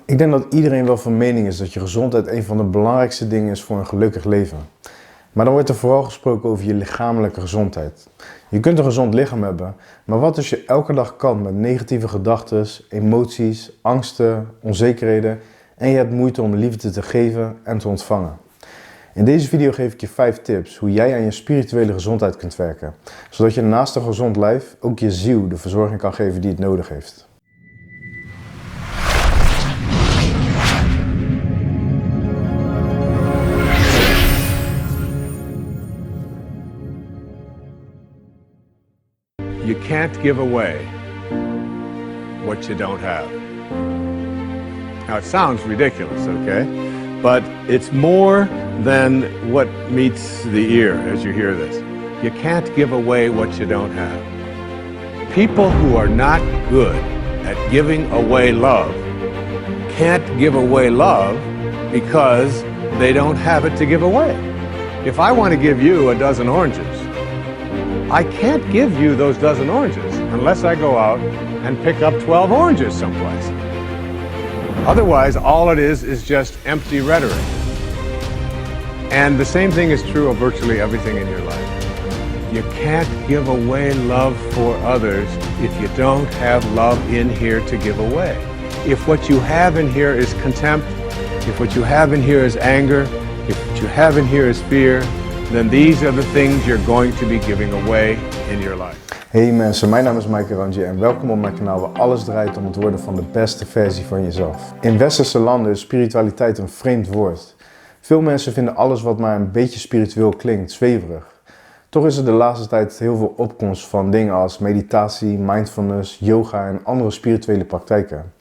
Ik denk dat iedereen wel van mening is dat je gezondheid een van de belangrijkste dingen is voor een gelukkig leven. Maar dan wordt er vooral gesproken over je lichamelijke gezondheid. Je kunt een gezond lichaam hebben, maar wat als je elke dag kampt met negatieve gedachten, emoties, angsten, onzekerheden en je hebt moeite om liefde te geven en te ontvangen? In deze video geef ik je 5 tips hoe jij aan je spirituele gezondheid kunt werken, zodat je naast een gezond lijf ook je ziel de verzorging kan geven die het nodig heeft. You can't give away what you don't have. Now it sounds ridiculous, okay? But it's more than what meets the ear as you hear this. You can't give away what you don't have. People who are not good at giving away love can't give away love because they don't have it to give away. If I want to give you a dozen oranges, I can't give you those dozen oranges unless I go out and pick up 12 oranges someplace. Otherwise, all it is just empty rhetoric. And the same thing is true of virtually everything in your life. You can't give away love for others if you don't have love in here to give away. If what you have in here is contempt, if what you have in here is anger, if what you have in here is fear, then these are the things you're going to be giving away in your life. Hey mensen, mijn naam is Mike Ranji en welkom op mijn kanaal waar alles draait om het worden van de beste versie van jezelf. In westerse landen is spiritualiteit een vreemd woord. Veel mensen vinden alles wat maar een beetje spiritueel klinkt zweverig. Toch is er de laatste tijd heel veel opkomst van dingen als meditatie, mindfulness, yoga en andere spirituele praktijken.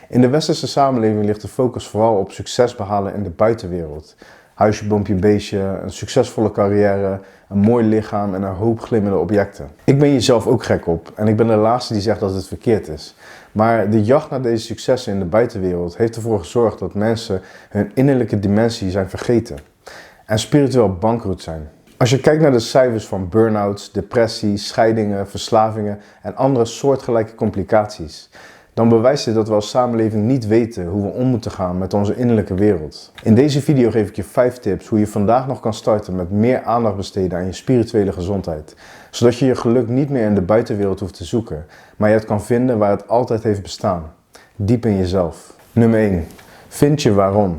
In de westerse samenleving ligt de focus vooral op succes behalen in de buitenwereld. Huisje, boompje, beestje, een succesvolle carrière, een mooi lichaam en een hoop glimmende objecten. Ik ben hier zelf ook gek op en ik ben de laatste die zegt dat het verkeerd is. Maar de jacht naar deze successen in de buitenwereld heeft ervoor gezorgd dat mensen hun innerlijke dimensie zijn vergeten en spiritueel bankroet zijn. Als je kijkt naar de cijfers van burn-outs, depressie, scheidingen, verslavingen en andere soortgelijke complicaties, dan bewijst dit dat we als samenleving niet weten hoe we om moeten gaan met onze innerlijke wereld. In deze video geef ik je 5 tips hoe je vandaag nog kan starten met meer aandacht besteden aan je spirituele gezondheid. Zodat je je geluk niet meer in de buitenwereld hoeft te zoeken, maar je het kan vinden waar het altijd heeft bestaan. Diep in jezelf. Nummer 1. Vind je waarom.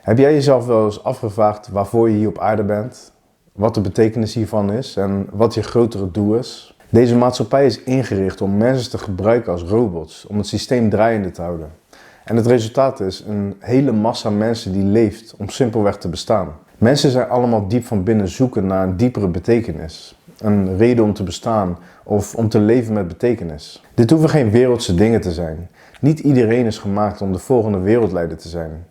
Heb jij jezelf wel eens afgevraagd waarvoor je hier op aarde bent? Wat de betekenis hiervan is en wat je grotere doel is? Deze maatschappij is ingericht om mensen te gebruiken als robots, om het systeem draaiende te houden. En het resultaat is een hele massa mensen die leeft om simpelweg te bestaan. Mensen zijn allemaal diep van binnen zoeken naar een diepere betekenis. Een reden om te bestaan of om te leven met betekenis. Dit hoeven geen wereldse dingen te zijn. Niet iedereen is gemaakt om de volgende wereldleider te zijn.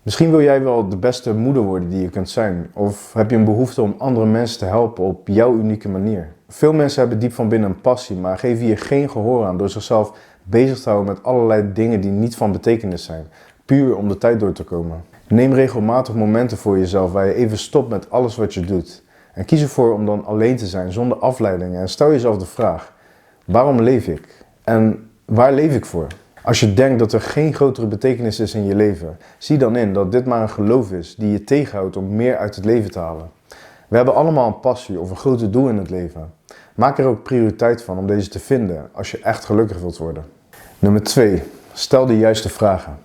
Misschien wil jij wel de beste moeder worden die je kunt zijn. Of heb je een behoefte om andere mensen te helpen op jouw unieke manier. Veel mensen hebben diep van binnen een passie, maar geven hier geen gehoor aan door zichzelf bezig te houden met allerlei dingen die niet van betekenis zijn. Puur om de tijd door te komen. Neem regelmatig momenten voor jezelf waar je even stopt met alles wat je doet. En kies ervoor om dan alleen te zijn zonder afleidingen. En stel jezelf de vraag, waarom leef ik? En waar leef ik voor? Als je denkt dat er geen grotere betekenis is in je leven, zie dan in dat dit maar een geloof is die je tegenhoudt om meer uit het leven te halen. We hebben allemaal een passie of een grote doel in het leven. Maak er ook prioriteit van om deze te vinden als je echt gelukkig wilt worden. Nummer 2. Stel de juiste vragen.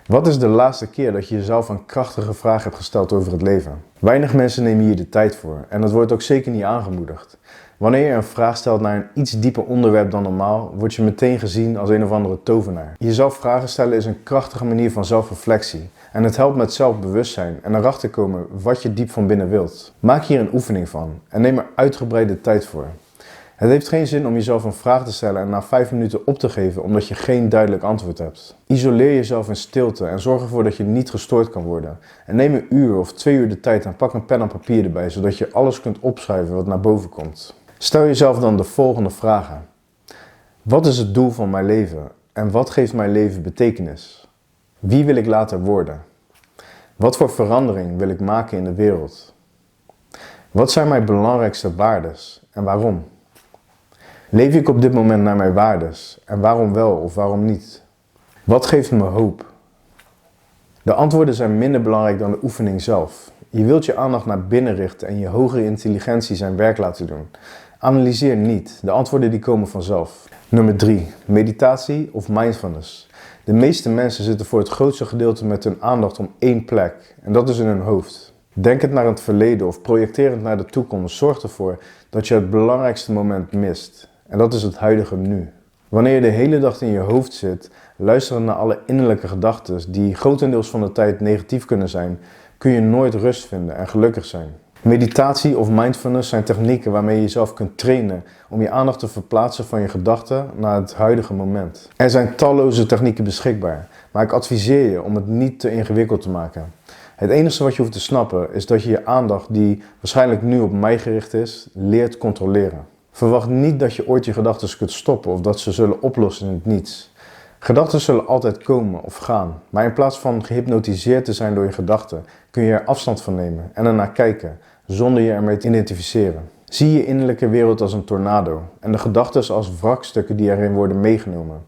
Wat is de laatste keer dat je jezelf een krachtige vraag hebt gesteld over het leven? Weinig mensen nemen hier de tijd voor en dat wordt ook zeker niet aangemoedigd. Wanneer je een vraag stelt naar een iets dieper onderwerp dan normaal, word je meteen gezien als een of andere tovenaar. Jezelf vragen stellen is een krachtige manier van zelfreflectie. En het helpt met zelfbewustzijn en erachter komen wat je diep van binnen wilt. Maak hier een oefening van en neem er uitgebreide tijd voor. Het heeft geen zin om jezelf een vraag te stellen en na 5 minuten op te geven omdat je geen duidelijk antwoord hebt. Isoleer jezelf in stilte en zorg ervoor dat je niet gestoord kan worden. En neem een uur of 2 uur de tijd en pak een pen en papier erbij zodat je alles kunt opschrijven wat naar boven komt. Stel jezelf dan de volgende vragen. Wat is het doel van mijn leven en wat geeft mijn leven betekenis? Wie wil ik later worden? Wat voor verandering wil ik maken in de wereld? Wat zijn mijn belangrijkste waardes en waarom? Leef ik op dit moment naar mijn waardes en waarom wel of waarom niet? Wat geeft me hoop? De antwoorden zijn minder belangrijk dan de oefening zelf. Je wilt je aandacht naar binnen richten en je hogere intelligentie zijn werk laten doen. Analyseer niet, de antwoorden die komen vanzelf. Nummer 3. Meditatie of mindfulness. De meeste mensen zitten voor het grootste gedeelte met hun aandacht om één plek en dat is in hun hoofd. Denkend naar het verleden of projecterend naar de toekomst zorgt ervoor dat je het belangrijkste moment mist. En dat is het huidige nu. Wanneer je de hele dag in je hoofd zit, luisterend naar alle innerlijke gedachten die grotendeels van de tijd negatief kunnen zijn, kun je nooit rust vinden en gelukkig zijn. Meditatie of mindfulness zijn technieken waarmee je jezelf kunt trainen om je aandacht te verplaatsen van je gedachten naar het huidige moment. Er zijn talloze technieken beschikbaar, maar ik adviseer je om het niet te ingewikkeld te maken. Het enige wat je hoeft te snappen is dat je je aandacht, die waarschijnlijk nu op mij gericht is, leert controleren. Verwacht niet dat je ooit je gedachten kunt stoppen of dat ze zullen oplossen in het niets. Gedachten zullen altijd komen of gaan, maar in plaats van gehypnotiseerd te zijn door je gedachten, kun je er afstand van nemen en ernaar kijken, zonder je ermee te identificeren. Zie je innerlijke wereld als een tornado en de gedachten als wrakstukken die erin worden meegenomen.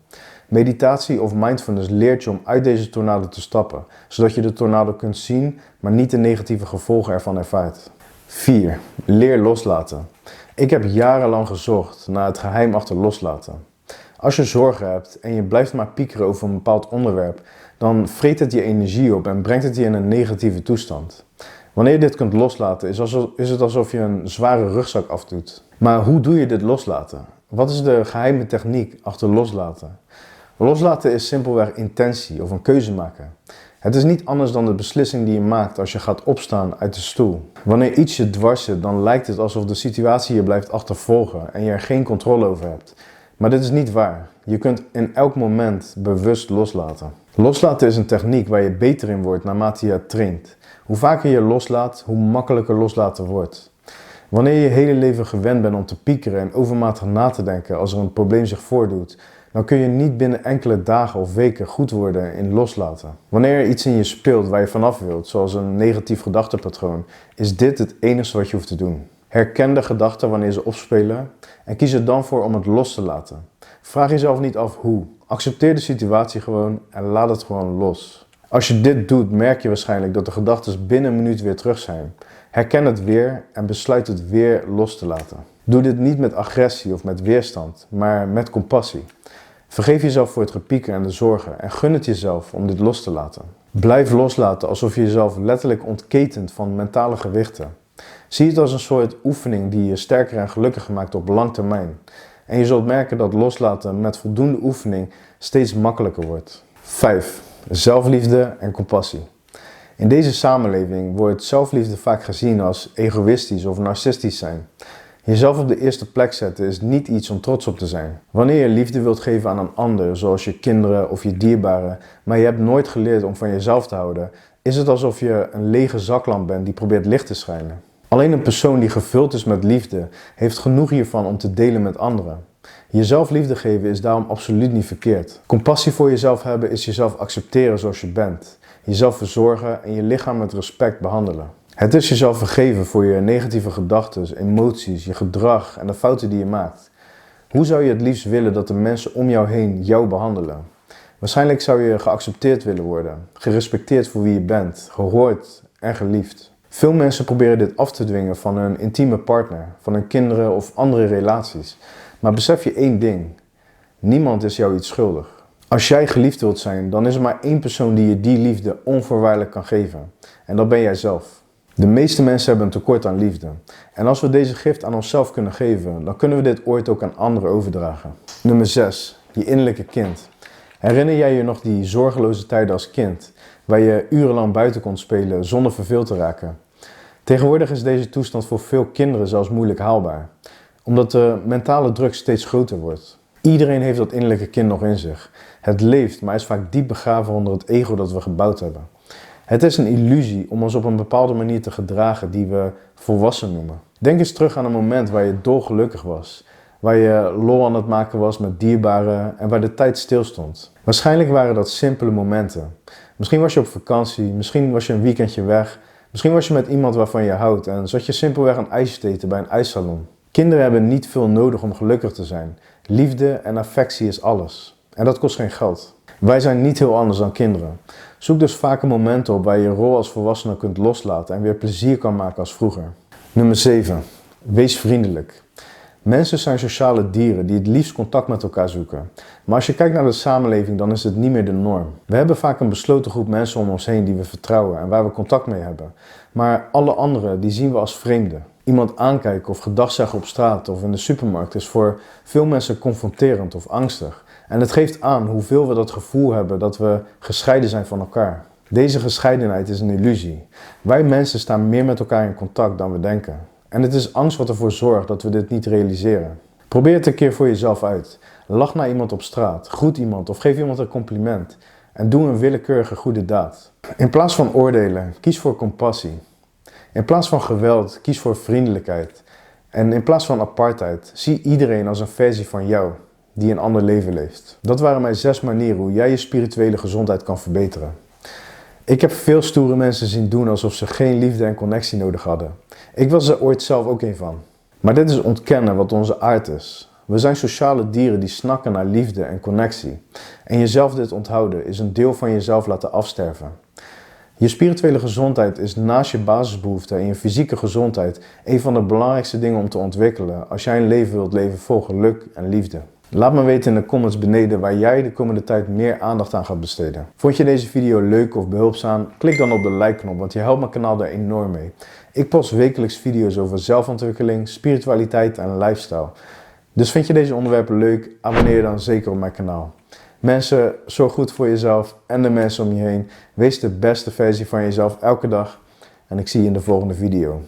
Meditatie of mindfulness leert je om uit deze tornado te stappen, zodat je de tornado kunt zien, maar niet de negatieve gevolgen ervan ervaart. 4. Leer loslaten. Ik heb jarenlang gezocht naar het geheim achter loslaten. Als je zorgen hebt en je blijft maar piekeren over een bepaald onderwerp, dan vreet het je energie op en brengt het je in een negatieve toestand. Wanneer je dit kunt loslaten, is het alsof je een zware rugzak afdoet. Maar hoe doe je dit loslaten? Wat is de geheime techniek achter loslaten? Loslaten is simpelweg intentie of een keuze maken. Het is niet anders dan de beslissing die je maakt als je gaat opstaan uit de stoel. Wanneer iets je dwars zit, dan lijkt het alsof de situatie je blijft achtervolgen en je er geen controle over hebt. Maar dit is niet waar. Je kunt in elk moment bewust loslaten. Loslaten is een techniek waar je beter in wordt naarmate je het traint. Hoe vaker je loslaat, hoe makkelijker loslaten wordt. Wanneer je je hele leven gewend bent om te piekeren en overmatig na te denken als er een probleem zich voordoet, dan kun je niet binnen enkele dagen of weken goed worden in loslaten. Wanneer er iets in je speelt waar je vanaf wilt, zoals een negatief gedachtepatroon, is dit het enige wat je hoeft te doen. Herken de gedachten wanneer ze opspelen en kies er dan voor om het los te laten. Vraag jezelf niet af hoe. Accepteer de situatie gewoon en laat het gewoon los. Als je dit doet, merk je waarschijnlijk dat de gedachten binnen een minuut weer terug zijn. Herken het weer en besluit het weer los te laten. Doe dit niet met agressie of met weerstand, maar met compassie. Vergeef jezelf voor het gepieker en de zorgen en gun het jezelf om dit los te laten. Blijf loslaten alsof je jezelf letterlijk ontketent van mentale gewichten. Zie het als een soort oefening die je sterker en gelukkiger maakt op lang termijn. En je zult merken dat loslaten met voldoende oefening steeds makkelijker wordt. 5. Zelfliefde en compassie. In deze samenleving wordt zelfliefde vaak gezien als egoïstisch of narcistisch zijn. Jezelf op de eerste plek zetten is niet iets om trots op te zijn. Wanneer je liefde wilt geven aan een ander, zoals je kinderen of je dierbaren, maar je hebt nooit geleerd om van jezelf te houden, is het alsof je een lege zaklamp bent die probeert licht te schijnen. Alleen een persoon die gevuld is met liefde, heeft genoeg hiervan om te delen met anderen. Jezelf liefde geven is daarom absoluut niet verkeerd. Compassie voor jezelf hebben is jezelf accepteren zoals je bent. Jezelf verzorgen en je lichaam met respect behandelen. Het is jezelf vergeven voor je negatieve gedachten, emoties, je gedrag en de fouten die je maakt. Hoe zou je het liefst willen dat de mensen om jou heen jou behandelen? Waarschijnlijk zou je geaccepteerd willen worden, gerespecteerd voor wie je bent, gehoord en geliefd. Veel mensen proberen dit af te dwingen van hun intieme partner, van hun kinderen of andere relaties. Maar besef je één ding: niemand is jou iets schuldig. Als jij geliefd wilt zijn, dan is er maar één persoon die je die liefde onvoorwaardelijk kan geven. En dat ben jij zelf. De meeste mensen hebben een tekort aan liefde. En als we deze gift aan onszelf kunnen geven, dan kunnen we dit ooit ook aan anderen overdragen. Nummer 6. Je innerlijke kind. Herinner jij je nog die zorgeloze tijden als kind, waar je urenlang buiten kon spelen zonder verveeld te raken? Tegenwoordig is deze toestand voor veel kinderen zelfs moeilijk haalbaar, omdat de mentale druk steeds groter wordt. Iedereen heeft dat innerlijke kind nog in zich. Het leeft, maar is vaak diep begraven onder het ego dat we gebouwd hebben. Het is een illusie om ons op een bepaalde manier te gedragen die we volwassen noemen. Denk eens terug aan een moment waar je dolgelukkig was, waar je lol aan het maken was met dierbaren en waar de tijd stilstond. Waarschijnlijk waren dat simpele momenten. Misschien was je op vakantie, misschien was je een weekendje weg, misschien was je met iemand waarvan je houdt en zat je simpelweg een ijsje te eten bij een ijssalon. Kinderen hebben niet veel nodig om gelukkig te zijn. Liefde en affectie is alles. En dat kost geen geld. Wij zijn niet heel anders dan kinderen. Zoek dus vaker momenten op waar je je rol als volwassene kunt loslaten en weer plezier kan maken als vroeger. Nummer 7. Wees vriendelijk. Mensen zijn sociale dieren die het liefst contact met elkaar zoeken. Maar als je kijkt naar de samenleving, dan is het niet meer de norm. We hebben vaak een besloten groep mensen om ons heen die we vertrouwen en waar we contact mee hebben. Maar alle anderen, die zien we als vreemden. Iemand aankijken of gedag zeggen op straat of in de supermarkt is voor veel mensen confronterend of angstig. En het geeft aan hoeveel we dat gevoel hebben dat we gescheiden zijn van elkaar. Deze gescheidenheid is een illusie. Wij mensen staan meer met elkaar in contact dan we denken. En het is angst wat ervoor zorgt dat we dit niet realiseren. Probeer het een keer voor jezelf uit. Lach naar iemand op straat, groet iemand of geef iemand een compliment. En doe een willekeurige goede daad. In plaats van oordelen, kies voor compassie. In plaats van geweld, kies voor vriendelijkheid. En in plaats van apartheid, zie iedereen als een versie van jou, die een ander leven leeft. Dat waren mijn 6 manieren hoe jij je spirituele gezondheid kan verbeteren. Ik heb veel stoere mensen zien doen alsof ze geen liefde en connectie nodig hadden. Ik was er ooit zelf ook een van. Maar dit is ontkennen wat onze aard is. We zijn sociale dieren die snakken naar liefde en connectie. En jezelf dit onthouden is een deel van jezelf laten afsterven. Je spirituele gezondheid is naast je basisbehoeften en je fysieke gezondheid een van de belangrijkste dingen om te ontwikkelen als jij een leven wilt leven vol geluk en liefde. Laat me weten in de comments beneden waar jij de komende tijd meer aandacht aan gaat besteden. Vond je deze video leuk of behulpzaam? Klik dan op de like-knop, want je helpt mijn kanaal daar enorm mee. Ik post wekelijks video's over zelfontwikkeling, spiritualiteit en lifestyle. Dus vind je deze onderwerpen leuk? Abonneer je dan zeker op mijn kanaal. Mensen, zorg goed voor jezelf en de mensen om je heen. Wees de beste versie van jezelf elke dag. En ik zie je in de volgende video.